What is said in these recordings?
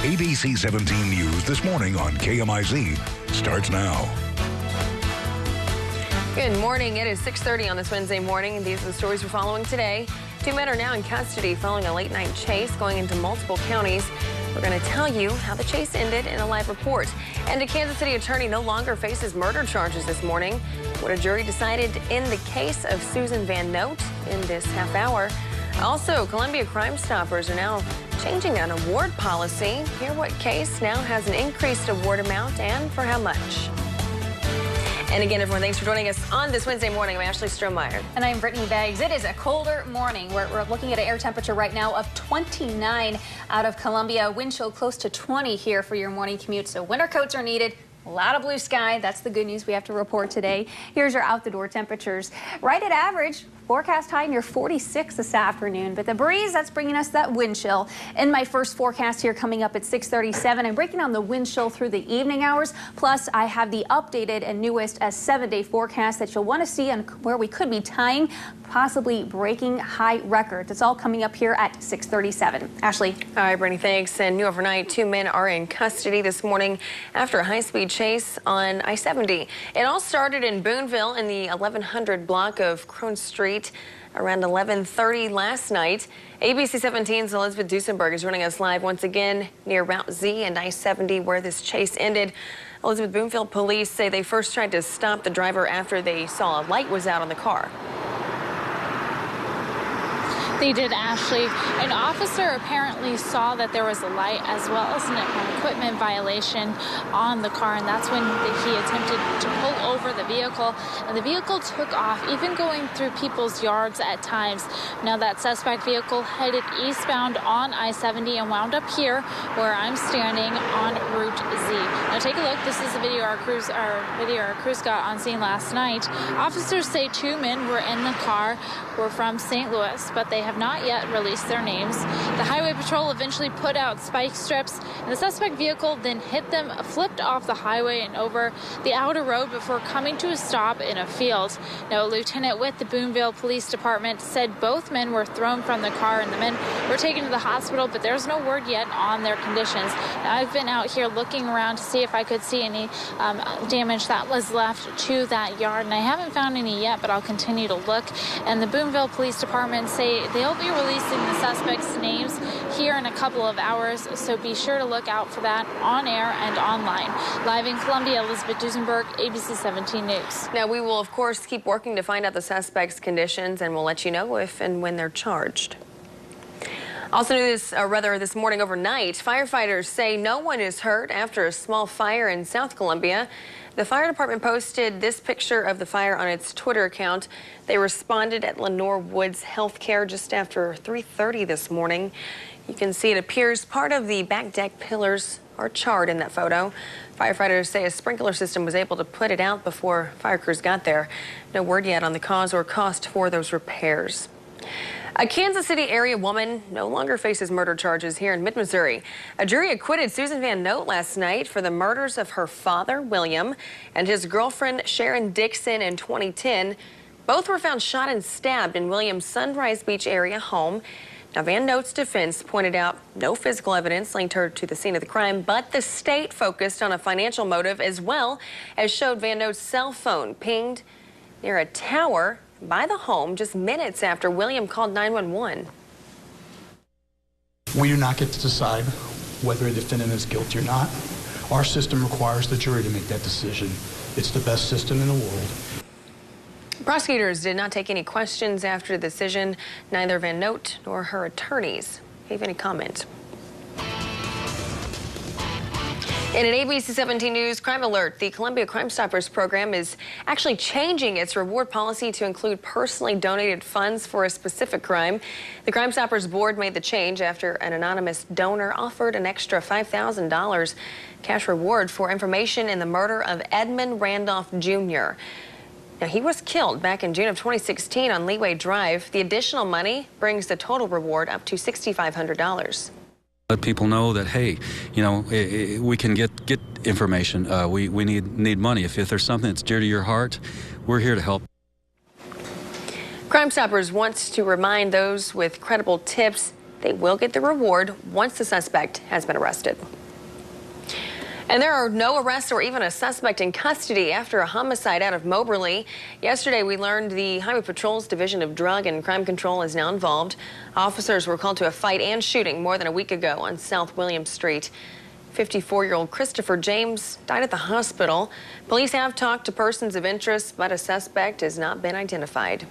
ABC 17 News This Morning on KMIZ starts now. Good morning. It is 6:30 on this Wednesday morning. These are the stories we're following today. 2 men are now in custody following a late-night chase going into multiple counties. We're going to tell you how the chase ended in a live report. And a Kansas City attorney no longer faces murder charges this morning. What a jury decided in the case of Susan Van Note in this half hour. Also, Columbia Crime Stoppers are now changing an award policy. Hear what case now has an increased award amount and for how much. And again, everyone, thanks for joining us on this Wednesday morning. I'm Ashley Strohmeyer. And I'm Brittany Beggs. It is a colder morning. We're looking at an air temperature right now of 29 out of Columbia. Wind chill close to 20 here for your morning commute. So winter coats are needed. A lot of blue sky. That's the good news we have to report today. Here's your out-the-door temperatures. Right at average. Forecast high near 46 this afternoon, but the breeze, that's bringing us that wind chill. In my first forecast here coming up at 6:37, I'm breaking down the wind chill through the evening hours. Plus, I have the updated and newest 7-day forecast that you'll want to see on where we could be tying, possibly breaking high records. It's all coming up here at 6:37. Ashley. All right, Brittany, thanks. And new overnight, 2 men are in custody this morning after a high-speed chase on I-70. It all started in Boonville in the 1100 block of Crone Street around 11:30 last night. ABC 17's Elizabeth Duesenberg is joining us live once again near Route Z and I-70 where this chase ended. Elizabeth, Boonville police say they first tried to stop the driver after they saw a light was out on the car. They did, Ashley. An officer apparently saw that there was a light as well as an equipment violation on the car, and that's when he attempted to pull over the vehicle, and the vehicle took off, even going through people's yards at times. Now that suspect vehicle headed eastbound on I-70 and wound up here where I'm standing on Route Z. Now take a look. This is the video our crews got on scene last night. Officers say 2 men were in the car, were from St. Louis, but they have not yet released their names. The Highway Patrol eventually put out spike strips, and the suspect vehicle then hit them, flipped off the highway and over the outer road before coming to a stop in a field. Now, a lieutenant with the Boonville Police Department said both men were thrown from the car and the men were taken to the hospital, but there's no word yet on their conditions. Now, I've been out here looking around to see if I could see any damage that was left to that yard, and I haven't found any yet, but I'll continue to look. And the Boonville Police Department say they'll be releasing the suspects' names here in a couple of hours, so be sure to look out for that on air and online. Live in Columbia, Elizabeth Duesenberg, ABC 17 News. Now, we will, of course, keep working to find out the suspects' conditions, and we'll let you know if and when they're charged. Also this morning overnight, firefighters say no one is hurt after a small fire in South Columbia. The fire department posted this picture of the fire on its Twitter account. They responded at Lenore Woods Healthcare just after 3:30 this morning. You can see it appears part of the back deck pillars are charred in that photo. Firefighters say a sprinkler system was able to put it out before fire crews got there. No word yet on the cause or cost for those repairs. A Kansas City area woman no longer faces murder charges here in mid-Missouri. A jury acquitted Susan Van Note last night for the murders of her father, William, and his girlfriend, Sharon Dixon, in 2010. Both were found shot and stabbed in William's Sunrise Beach area home. Now, Van Note's defense pointed out no physical evidence linked her to the scene of the crime, but the state focused on a financial motive as well as showed Van Note's cell phone pinged near a tower by the home just minutes after William called 911. We do not get to decide whether a defendant is guilty or not. Our system requires the jury to make that decision. It's the best system in the world. Prosecutors did not take any questions after the decision. Neither Van Note nor her attorneys gave any comment. In an ABC 17 News crime alert, the Columbia Crime Stoppers program is actually changing its reward policy to include personally donated funds for a specific crime. The Crime Stoppers board made the change after an anonymous donor offered an extra $5,000 cash reward for information in the murder of Edmund Randolph Jr. Now, he was killed back in June of 2016 on Leeway Drive. The additional money brings the total reward up to $6,500. Let people know that, hey, you know, we can get information. We need money. If there's something that's dear to your heart, we're here to help. Crime Stoppers wants to remind those with credible tips They will get the reward once the suspect has been arrested. And there are no arrests or even a suspect in custody after a homicide out of Moberly. Yesterday, we learned the Highway Patrol's Division of Drug and Crime Control is now involved. Officers were called to a fight and shooting more than a week ago on South William Street. 54-year-old Christopher James died at the hospital. Police have talked to persons of interest, but a suspect has not been identified.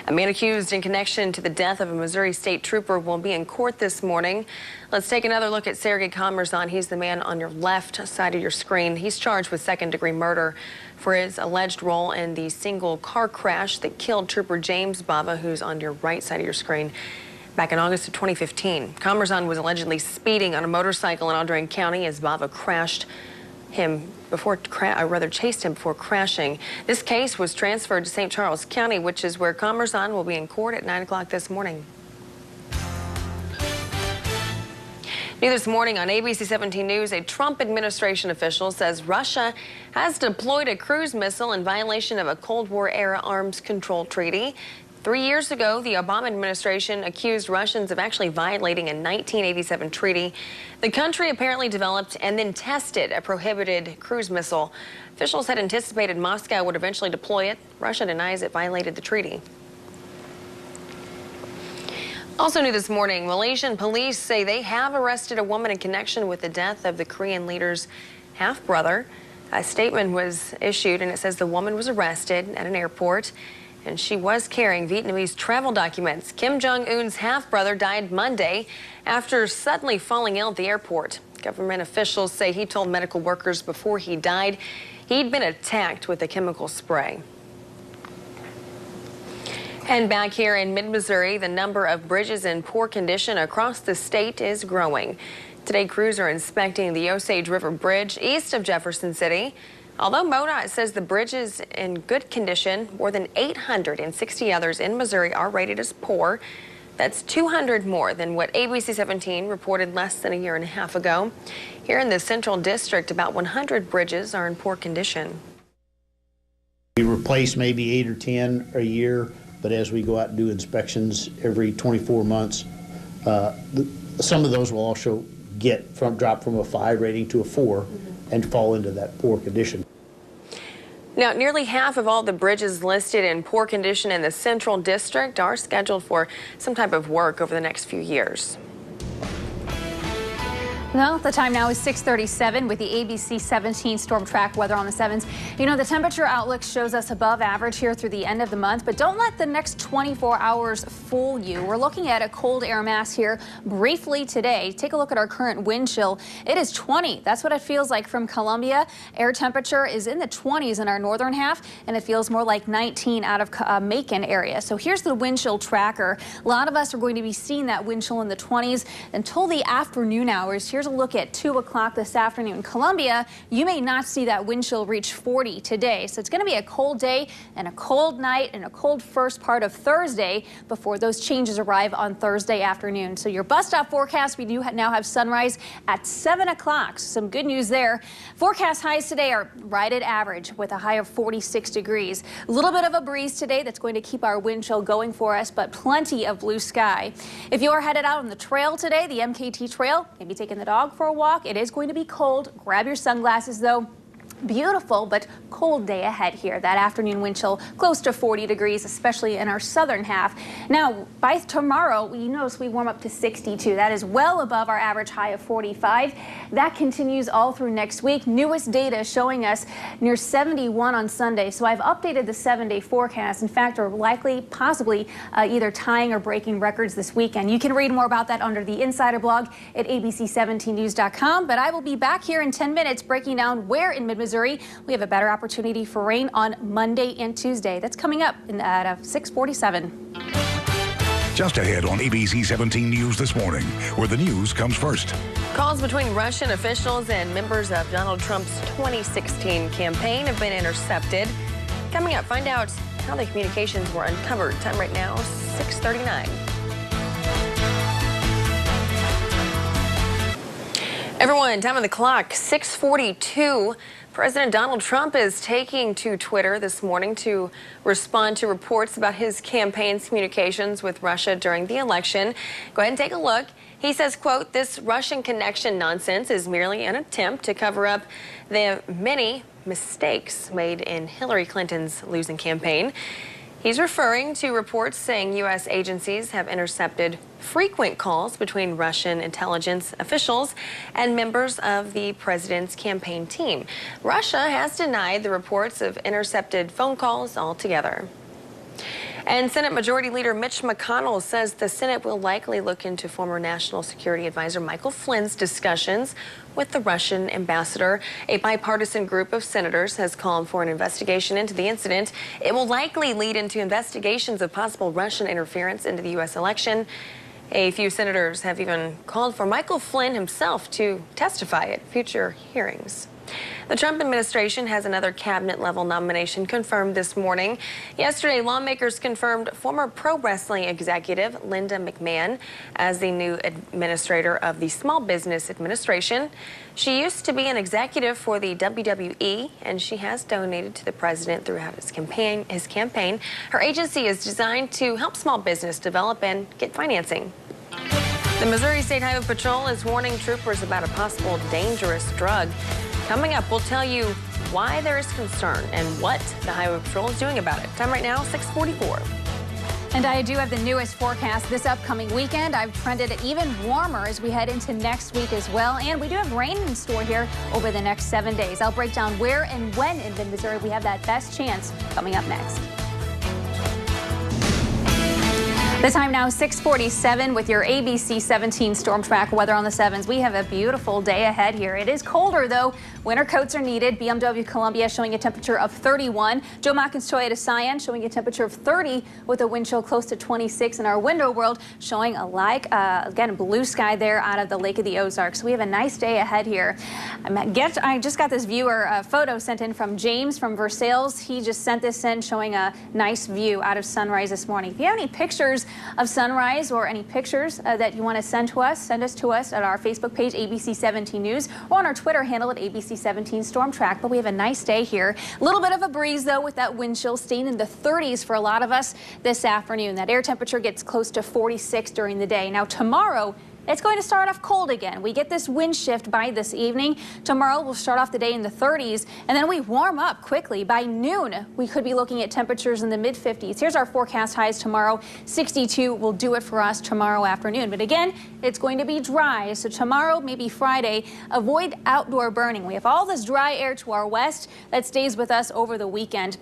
A man accused in connection to the death of a Missouri State Trooper will be in court this morning. Let's take another look at Sergei Kamerzan. He's the man on your left side of your screen. He's charged with second-degree murder for his alleged role in the single car crash that killed Trooper James Bava, who's on your right side of your screen. Back in August of 2015, Kamerzan was allegedly speeding on a motorcycle in Audrain County as Bava chased him before crashing. This case was transferred to St. Charles County, which is where Kamerzan will be in court at 9 o'clock this morning. New this morning on ABC 17 News, a Trump administration official says Russia has deployed a cruise missile in violation of a Cold War-era arms control treaty. 3 years ago, the Obama administration accused Russians of actually violating a 1987 treaty. The country apparently developed and then tested a prohibited cruise missile. Officials had anticipated Moscow would eventually deploy it. Russia denies it violated the treaty. Also new this morning, Malaysian police say they have arrested a woman in connection with the death of the Korean leader's half-brother. A statement was issued and it says the woman was arrested at an airport and she was carrying Vietnamese travel documents. Kim Jong-un's half-brother died Monday after suddenly falling ill at the airport. Government officials say he told medical workers before he died he'd been attacked with a chemical spray. And back here in mid-Missouri, the number of bridges in poor condition across the state is growing. Today, crews are inspecting the Osage River Bridge east of Jefferson City. Although MoDOT says the bridge is in good condition, more than 860 others in Missouri are rated as poor. That's 200 more than what ABC 17 reported less than a year and a half ago. Here in the Central District, about 100 bridges are in poor condition. We replace maybe 8 or 10 a year, but as we go out and do inspections every 24 months, some of those will also drop from a 5 rating to a 4 and fall into that poor condition. Now, nearly half of all the bridges listed in poor condition in the Central District are scheduled for some type of work over the next few years. Well, the time now is 6:37 with the ABC 17 Storm Track weather on the 7s. You know, the temperature outlook shows us above average here through the end of the month, but don't let the next 24 hours fool you. We're looking at a cold air mass here briefly today. Take a look at our current wind chill. It is 20. That's what it feels like from Columbia. Air temperature is in the 20s in our northern half, and it feels more like 19 out of Macon area. So here's the wind chill tracker. A lot of us are going to be seeing that wind chill in the 20s until the afternoon hours. Here's a look at 2 o'clock this afternoon. Columbia, you may not see that wind chill reach 40 today. So it's going to be a cold day and a cold night and a cold first part of Thursday before those changes arrive on Thursday afternoon. So your bus stop forecast, we do now have sunrise at 7 o'clock. Some good news there. Forecast highs today are right at average with a high of 46 degrees. A little bit of a breeze today that's going to keep our wind chill going for us, but plenty of blue sky. If you are headed out on the trail today, the MKT trail, maybe taking the dog for a walk, it is going to be cold. Grab your sunglasses though. Beautiful but cold day ahead here. That afternoon wind chill close to 40 degrees, especially in our southern half. Now, by tomorrow, you notice we warm up to 62. That is well above our average high of 45. That continues all through next week. Newest data showing us near 71 on Sunday. So I've updated the 7-day forecast. In fact, we're likely, possibly either tying or breaking records this weekend. You can read more about that under the Insider blog at abc17news.com. But I will be back here in 10 minutes breaking down where in mid-Missouri we have a better opportunity for rain on Monday and Tuesday. That's coming up at 6:47. Just ahead on ABC 17 News this morning, where the news comes first. Calls between Russian officials and members of Donald Trump's 2016 campaign have been intercepted. Coming up, find out how the communications were uncovered. Time right now, 6:39. Everyone, time on the clock, 6:42. President Donald Trump is taking to Twitter this morning to respond to reports about his campaign's communications with Russia during the election. Go ahead and take a look. He says, quote, "This Russian connection nonsense is merely an attempt to cover up the many mistakes made in Hillary Clinton's losing campaign." He's referring to reports saying U.S. agencies have intercepted frequent calls between Russian intelligence officials and members of the president's campaign team. Russia has denied the reports of intercepted phone calls altogether. And Senate Majority Leader Mitch McConnell says the Senate will likely look into former National Security Advisor Michael Flynn's discussions with the Russian ambassador. A bipartisan group of senators has called for an investigation into the incident. It will likely lead into investigations of possible Russian interference into the U.S. election. A few senators have even called for Michael Flynn himself to testify at future hearings. The Trump administration has another cabinet-level nomination confirmed this morning. Yesterday, lawmakers confirmed former pro wrestling executive Linda McMahon as the new administrator of the Small Business Administration. She used to be an executive for the WWE, and she has donated to the president throughout his campaign. Her agency is designed to help small business develop and get financing. The Missouri State Highway Patrol is warning troopers about a possible dangerous drug. Coming up, we'll tell you why there is concern and what the Highway Patrol is doing about it. Time right now, 6:44. And I do have the newest forecast this upcoming weekend. I've trended it even warmer as we head into next week as well. And we do have rain in store here over the next 7 days. I'll break down where and when in mid-Missouri we have that best chance coming up next. The time now 6:47 with your ABC 17 Storm Track weather on the 7s. We have a beautiful day ahead here. It is colder though. Winter coats are needed. BMW Columbia showing a temperature of 31. Joe Mackins Toyota Scion showing a temperature of 30 with a wind chill close to 26. And our Window World showing again, blue sky there out of the Lake of the Ozarks. So we have a nice day ahead here. I just got this viewer photo sent in from James from Versailles. He just sent this in showing a nice view out of Sunrise this morning. If you have any pictures of sunrise or any pictures that you want to send us to us at our Facebook page, ABC 17 News, or on our Twitter handle at ABC 17 Storm Track. But we have a nice day here. A little bit of a breeze, though, with that wind chill staying in the 30s for a lot of us this afternoon. That air temperature gets close to 46 during the day. Now, tomorrow, it's going to start off cold again. We get this wind shift by this evening. Tomorrow we'll start off the day in the 30s, and then we warm up quickly. By noon, we could be looking at temperatures in the mid-50s. Here's our forecast highs tomorrow. 62 will do it for us tomorrow afternoon. But again, it's going to be dry. So tomorrow, maybe Friday, avoid outdoor burning. We have all this dry air to our west that stays with us over the weekend.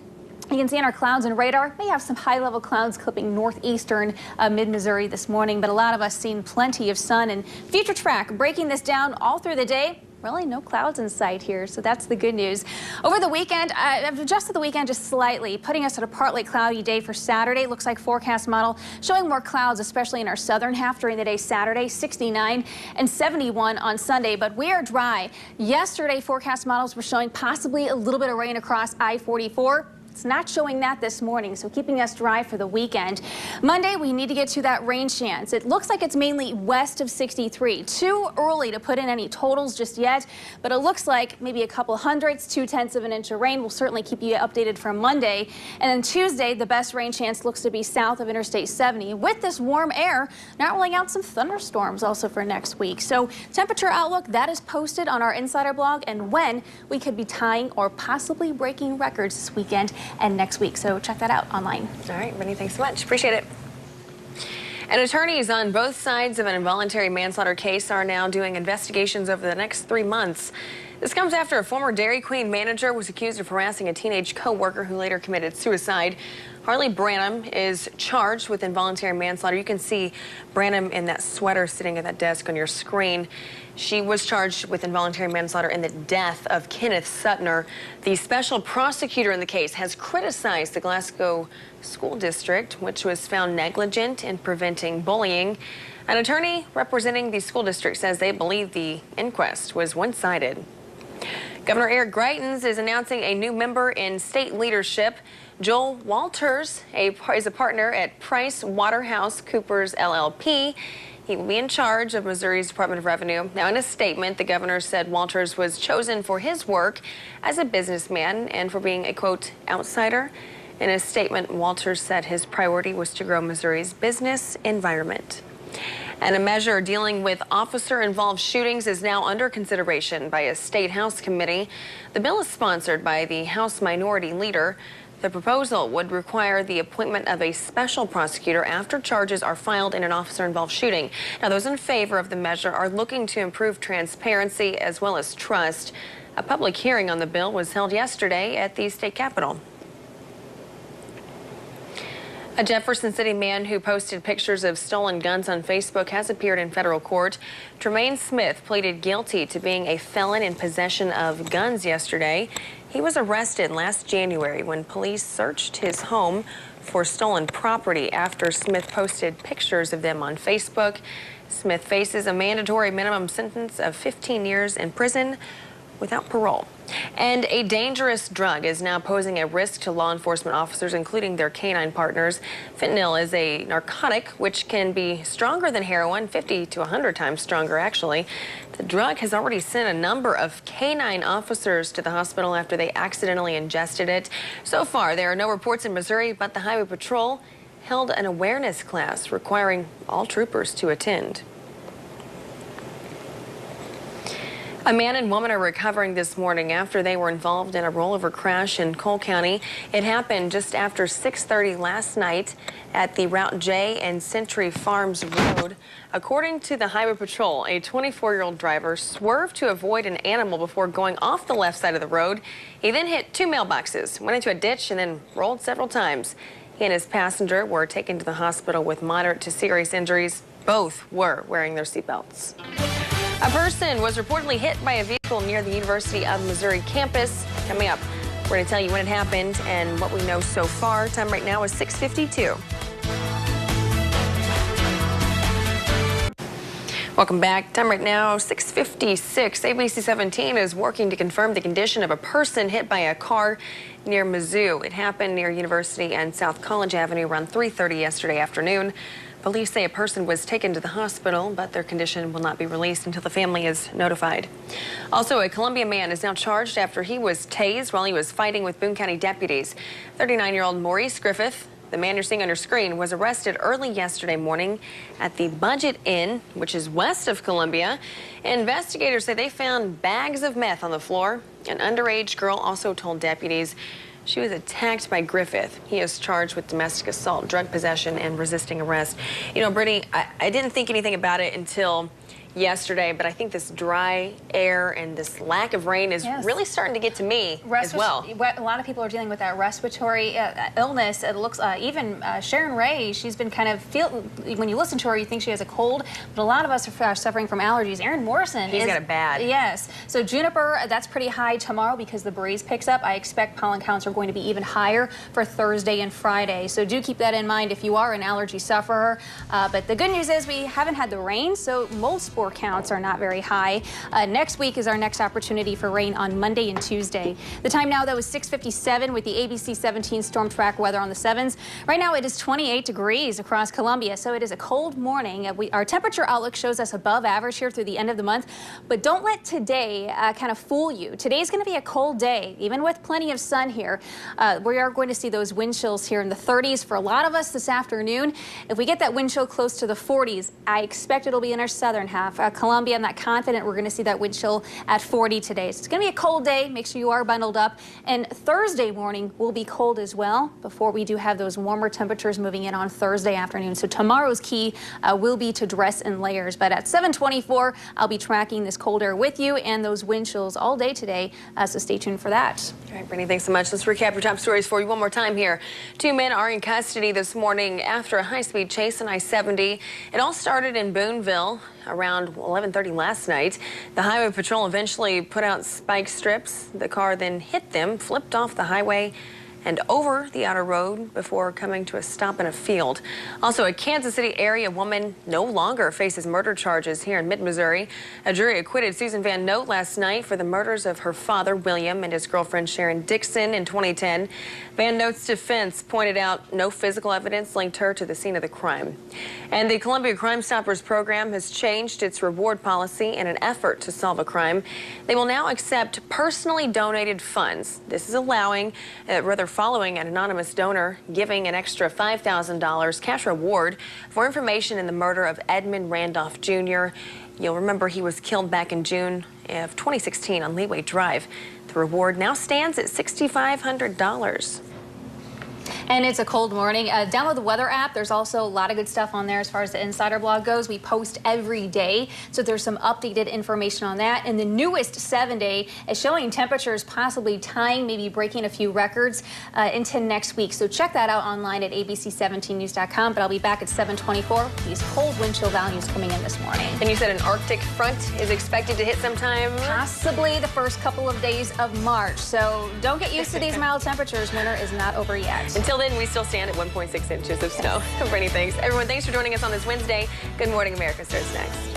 You can see on our clouds and radar, may have some high-level clouds clipping northeastern mid-Missouri this morning, but a lot of us seeing plenty of sun. And Future Track breaking this down all through the day. Really no clouds in sight here, so that's the good news. Over the weekend, I've adjusted the weekend just slightly, putting us at a partly cloudy day for Saturday. Looks like forecast model showing more clouds, especially in our southern half during the day Saturday, 69 and 71 on Sunday, but we are dry. Yesterday, forecast models were showing possibly a little bit of rain across I-44. It's not showing that this morning, so keeping us dry for the weekend. Monday, we need to get to that rain chance. It looks like it's mainly west of 63. Too early to put in any totals just yet, but it looks like maybe a couple hundredths, 0.2 of an inch of rain. We'll certainly keep you updated for Monday. And then Tuesday, the best rain chance looks to be south of Interstate 70. With this warm air, not ruling out some thunderstorms also for next week. So temperature outlook, that is posted on our Insider blog, and when we could be tying or possibly breaking records this weekend and next week. So check that out online. All right, Brittany, thanks so much. Appreciate it. And attorneys on both sides of an involuntary manslaughter case are now doing investigations over the next 3 months. This comes after a former Dairy Queen manager was accused of harassing a teenage co-worker who later committed suicide. Harley Branham is charged with involuntary manslaughter. You can see Branham in that sweater sitting at that desk on your screen. She was charged with involuntary manslaughter in the death of Kenneth Sutner. The special prosecutor in the case has criticized the Glasgow School District, which was found negligent in preventing bullying. An attorney representing the school district says they believe the inquest was one-sided. Governor Eric Greitens is announcing a new member in state leadership. Joel Walters is a partner at Price Waterhouse Coopers LLP. He will be in charge of Missouri's Department of Revenue. Now, in a statement, the governor said Walters was chosen for his work as a businessman and for being a, quote, outsider. In a statement, Walters said his priority was to grow Missouri's business environment. And a measure dealing with officer-involved shootings is now under consideration by a state House committee. The bill is sponsored by the House Minority Leader. The proposal would require the appointment of a special prosecutor after charges are filed in an officer-involved shooting. Now, those in favor of the measure are looking to improve transparency as well as trust. A public hearing on the bill was held yesterday at the state capitol. A Jefferson City man who posted pictures of stolen guns on Facebook has appeared in federal court. Tremaine Smith pleaded guilty to being a felon in possession of guns yesterday. He was arrested last January when police searched his home for stolen property after Smith posted pictures of them on Facebook. Smith faces a mandatory minimum sentence of 15 years in prison without parole. And a dangerous drug is now posing a risk to law enforcement officers, including their canine partners. Fentanyl is a narcotic which can be stronger than heroin, 50 to 100 times stronger, actually. The drug has already sent a number of canine officers to the hospital after they accidentally ingested it. So far, there are no reports in Missouri, but the Highway Patrol held an awareness class requiring all troopers to attend. A man and woman are recovering this morning after they were involved in a rollover crash in Cole County. It happened just after 6:30 last night at the Route J and Century Farms Road. According to the Highway Patrol, a 24-year-old driver swerved to avoid an animal before going off the left side of the road. He then hit two mailboxes, went into a ditch, and then rolled several times. He and his passenger were taken to the hospital with moderate to serious injuries. Both were wearing their seatbelts. A person was reportedly hit by a vehicle near the University of Missouri campus. Coming up, we're going to tell you when it happened and what we know so far. Time right now is 6:52. Welcome back. Time right now, 6:56. ABC 17 is working to confirm the condition of a person hit by a car near Mizzou. It happened near University and South College Avenue around 3:30 yesterday afternoon. Police say a person was taken to the hospital, but their condition will not be released until the family is notified. Also, a Columbia man is now charged after he was tased while he was fighting with Boone County deputies. 39-year-old Maurice Griffith, the man you're seeing on your screen, was arrested early yesterday morning at the Budget Inn, which is west of Columbia. Investigators say they found bags of meth on the floor. An underage girl also told deputies she was attacked by Griffith. He is charged with domestic assault, drug possession, and resisting arrest. You know, Brittany, I didn't think anything about it until yesterday, but I think this dry air and this lack of rain is really starting to get to me as well. A lot of people are dealing with that respiratory illness. It looks, even Sharon Ray, she's been kind of when you listen to her, you think she has a cold, but a lot of us are suffering from allergies. Aaron Morrison He's got it bad. Yes. So juniper, that's pretty high tomorrow because the breeze picks up. I expect pollen counts are going to be even higher for Thursday and Friday. So do keep that in mind if you are an allergy sufferer. But the good news is we haven't had the rain, so most spore counts are not very high. Next week is our next opportunity for rain on Monday and Tuesday. The time now, though, is 6:57 with the ABC 17 storm track weather on the 7s. Right now, it is 28 degrees across Columbia, so it is a cold morning. Our temperature outlook shows us above average here through the end of the month, but don't let today kind of fool you. Today's going to be a cold day, even with plenty of sun here. We are going to see those wind chills here in the 30s for a lot of us this afternoon. If we get that wind chill close to the 40s, I expect it'll be in our southern half. Columbia, I'm not confident we're going to see that wind chill at 40 today. So it's going to be a cold day. Make sure you are bundled up. And Thursday morning will be cold as well before we do have those warmer temperatures moving in on Thursday afternoon. So tomorrow's key will be to dress in layers. But at 7:24, I'll be tracking this cold air with you and those wind chills all day today. So stay tuned for that. All right, Brittany, thanks so much. Let's recap your top stories for you one more time here. Two men are in custody this morning after a high-speed chase on I-70. It all started in Booneville around 11:30 last night. The Highway Patrol eventually put out spike strips. The car then hit them, flipped off the highway, and over the outer road before coming to a stop in a field. Also, a Kansas City area woman no longer faces murder charges here in mid-Missouri. A jury acquitted Susan Van Note last night for the murders of her father, William, and his girlfriend, Sharon Dixon, in 2010. Van Note's defense pointed out no physical evidence linked her to the scene of the crime. And the Columbia Crime Stoppers program has changed its reward policy in an effort to solve a crime. They will now accept personally donated funds. This is following an anonymous donor giving an extra $5,000 cash reward for information in the murder of Edmund Randolph Jr. You'll remember he was killed back in June of 2016 on Leeway Drive. The reward now stands at $6,500. And it's a cold morning. Download the weather app. There's also a lot of good stuff on there as far as the Insider blog goes. We post every day, so there's some updated information on that. And the newest 7-day is showing temperatures possibly tying, maybe breaking a few records into next week. So check that out online at abc17news.com. But I'll be back at 7:24. These cold wind chill values coming in this morning. And you said an Arctic front is expected to hit sometime? Possibly the first couple of days of March. So don't get used to these mild temperatures. Winter is not over yet. Until then, we still stand at 1.6 inches of snow. Brittany, thanks. Everyone, thanks for joining us on this Wednesday. Good Morning America starts next.